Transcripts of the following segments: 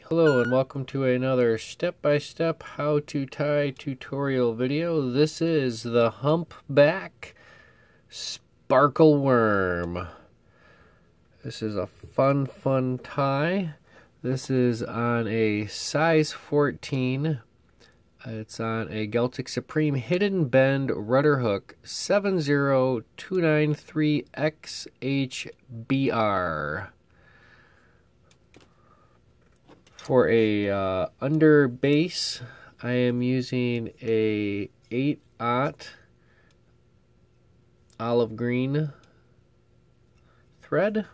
Hello and welcome to another step-by-step how to tie tutorial video. This is the Humpback Sparkle Worm. This is a fun tie. This is on a size 14. It's on a Gaelic Supreme Hidden Bend Rudder hook 70293XHBR. For a under base, I am using a 8/0 olive green thread.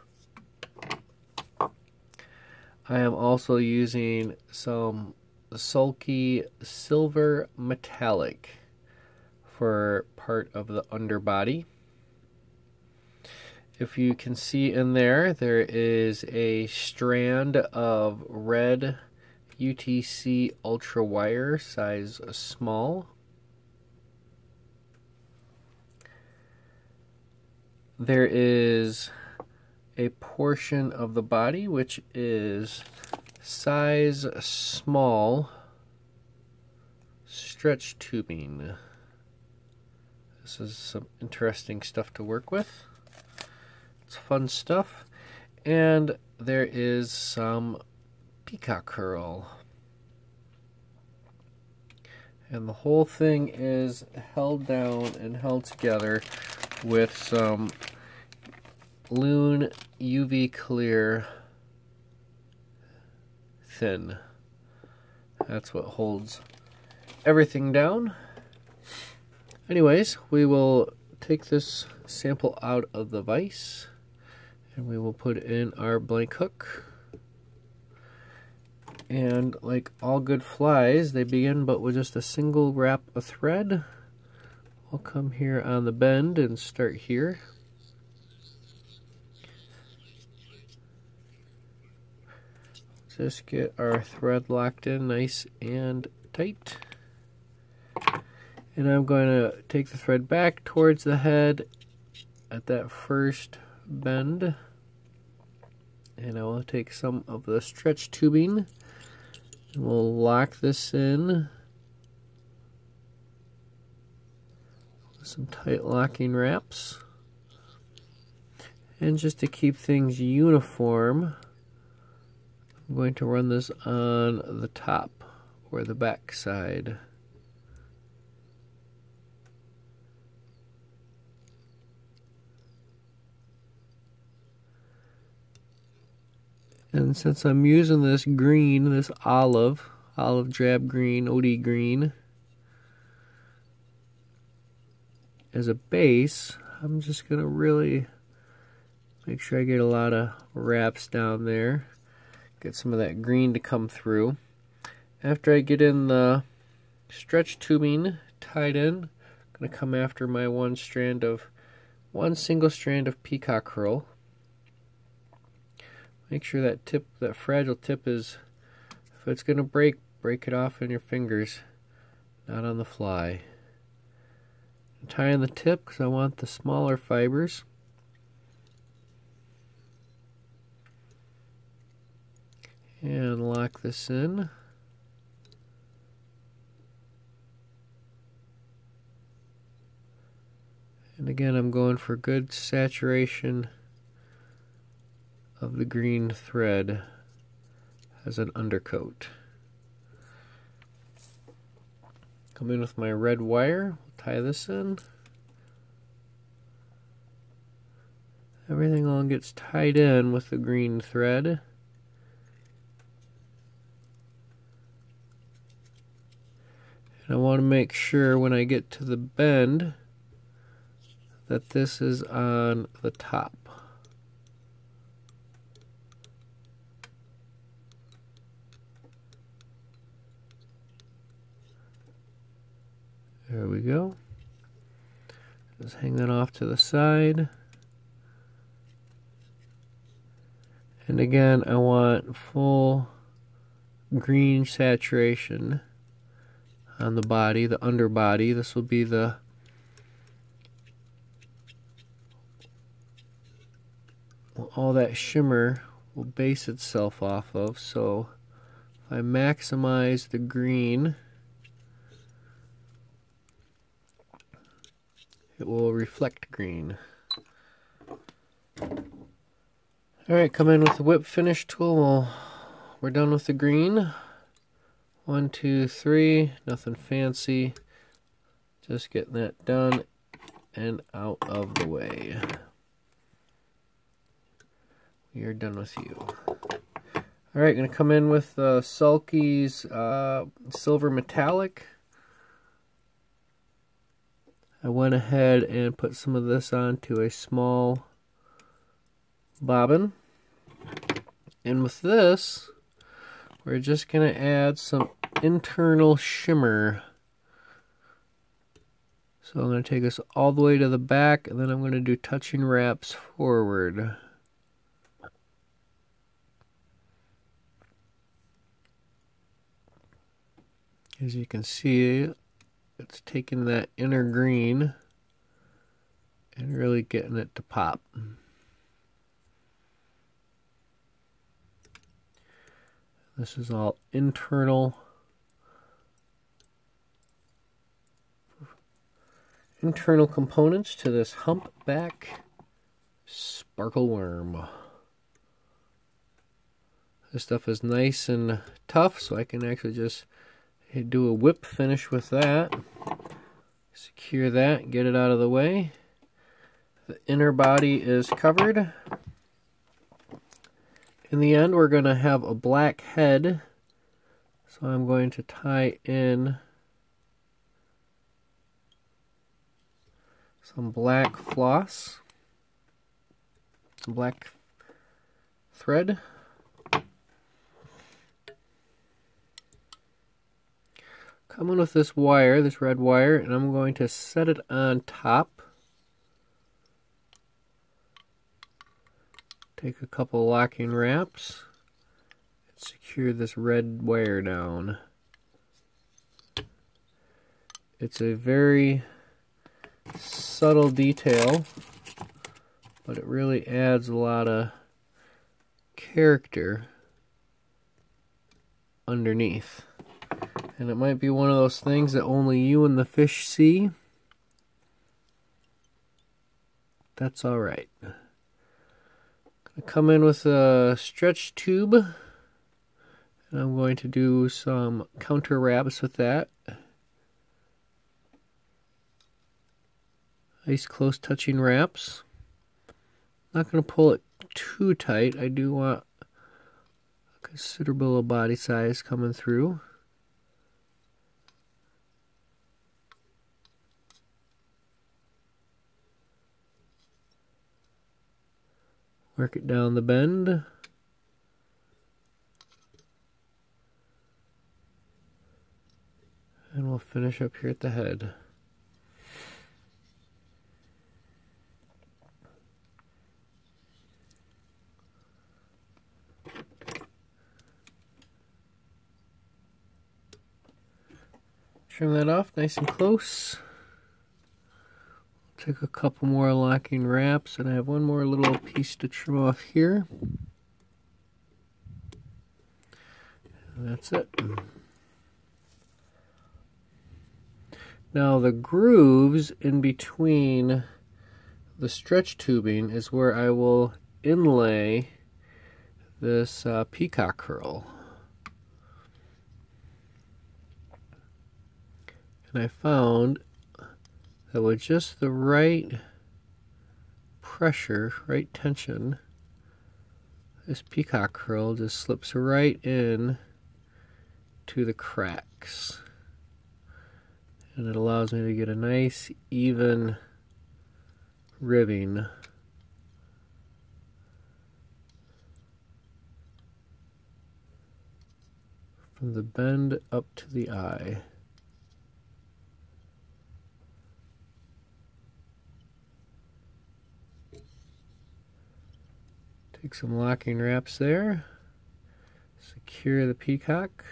I am also using some Sulky silver metallic for part of the underbody. If you can see in there, there is a strand of red UTC ultra wire, size small. There is a portion of the body which is size small stretch tubing. This is some interesting stuff to work with. It's fun stuff. And there is some Peacock Herl. And the whole thing is held down and held together with some Loon UV clear thin. That's what holds everything down. Anyways, we will take this sample out of the vise and we will put in our blank hook. And like all good flies, they begin but with just a single wrap of thread. We'll come here on the bend and start here. Just get our thread locked in nice and tight. And I'm going to take the thread back towards the head at that first bend. And I will take some of the stretch tubing and we'll lock this in with some tight locking wraps. And just to keep things uniform, I'm going to run this on the top or the back side. And since I'm using this green, this olive drab green, OD green, as a base, I'm just going to really make sure I get a lot of wraps down there. Get some of that green to come through. After I get in the stretch tubing tied in, I'm going to come after my one single strand of Peacock Herl. Make sure that tip, that fragile tip is, if it's going to break it off in your fingers, not on the fly. I'm tying the tip because I want the smaller fibers. And lock this in. And again, I'm going for good saturation of the green thread as an undercoat. Come in with my red wire, tie this in. Everything all gets tied in with the green thread. And I want to make sure when I get to the bend that this is on the top. There we go. Just hang that off to the side. And again, I want full green saturation on the body, the underbody. This will be all that shimmer will base itself off of, so I maximize the green, it will reflect green. Alright, come in with the whip finish tool. We're done with the green. 1, 2, 3, nothing fancy. Just getting that done and out of the way. We are done with you. Alright, going to come in with Sulky's Silver Metallic. I went ahead and put some of this onto a small bobbin. And with this, we're just going to add some internal shimmer. So I'm going to take this all the way to the back, and then I'm going to do touching wraps forward. As you can see, it's taking that inner green and really getting it to pop. This is all internal components to this Humpback sparkle worm. This stuff is nice and tough, so I can actually just do a whip finish with that. Secure that, get it out of the way. The inner body is covered. In the end, we're going to have a black head, so I'm going to tie in some black floss, some black thread. Come in with this wire, this red wire, and I'm going to set it on top. Take a couple locking wraps and secure this red wire down. It's a very subtle detail, but it really adds a lot of character underneath. And it might be one of those things that only you and the fish see. That's alright. Come in with a stretch tube, and I'm going to do some counter wraps with that. Nice close touching wraps. Not going to pull it too tight. I do want a considerable body size coming through. Work it down the bend. And we'll finish up here at the head. Trim that off nice and close. Take a couple more locking wraps, and I have one more little piece to trim off here. And that's it. Now the grooves in between the stretch tubing is where I will inlay this Peacock Herl. And I found that with just the right pressure, right tension, this Peacock Herl just slips right in to the cracks. And it allows me to get a nice, even ribbing. From the bend up to the eye. Take some locking wraps there. Secure the peacock.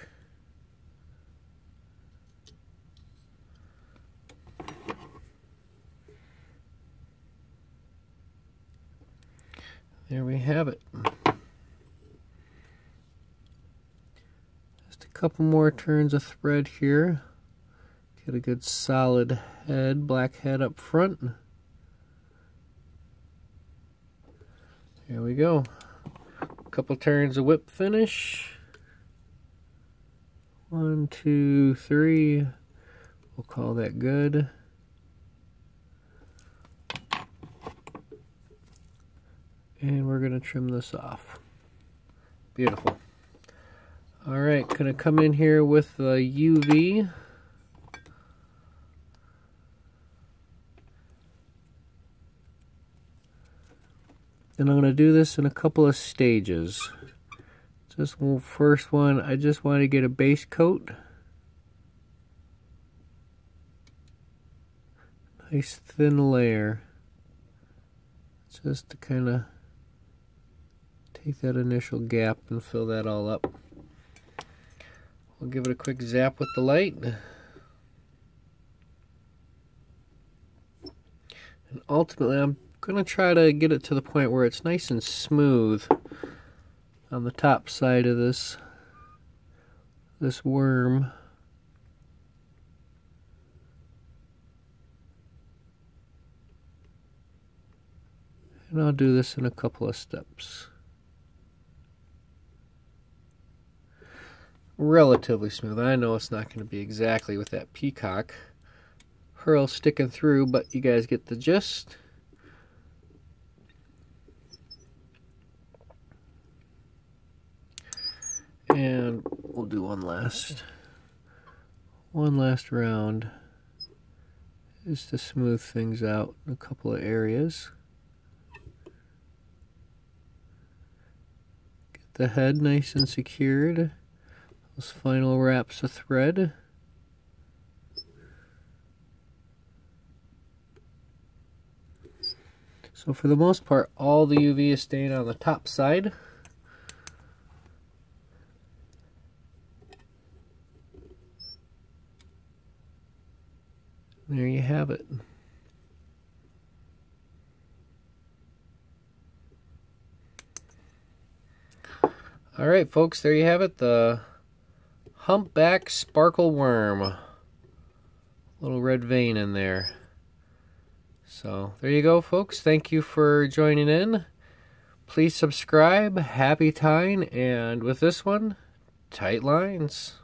There we have it. Just couple more turns of thread here. Get a good solid head, black head up front. There we go. A couple turns of whip finish. 1, 2, 3. We'll call that good. And we're going to trim this off. Beautiful. Alright, going to come in here with the UV. And I'm going to do this in a couple of stages. This first one, I just want to get a base coat. Nice thin layer. Just to kind of take that initial gap and fill that all up. We'll give it a quick zap with the light. And ultimately, I'm going to try to get it to the point where it's nice and smooth on the top side of this worm. And I'll do this in a couple of steps. Relatively smooth. I know it's not going to be exactly with that Peacock Herl sticking through, but you guys get the gist. And we'll do one last round just to smooth things out in a couple of areas. Get the head nice and secured. Those final wraps of thread. So for the most part, all the UV is staying on the top side. There you have it. All right, folks, there you have it. The Humpback Sparkle Worm. Little red vein in there. So there you go, folks. Thank you for joining in. Please subscribe. Happy tying. And with this one, tight lines.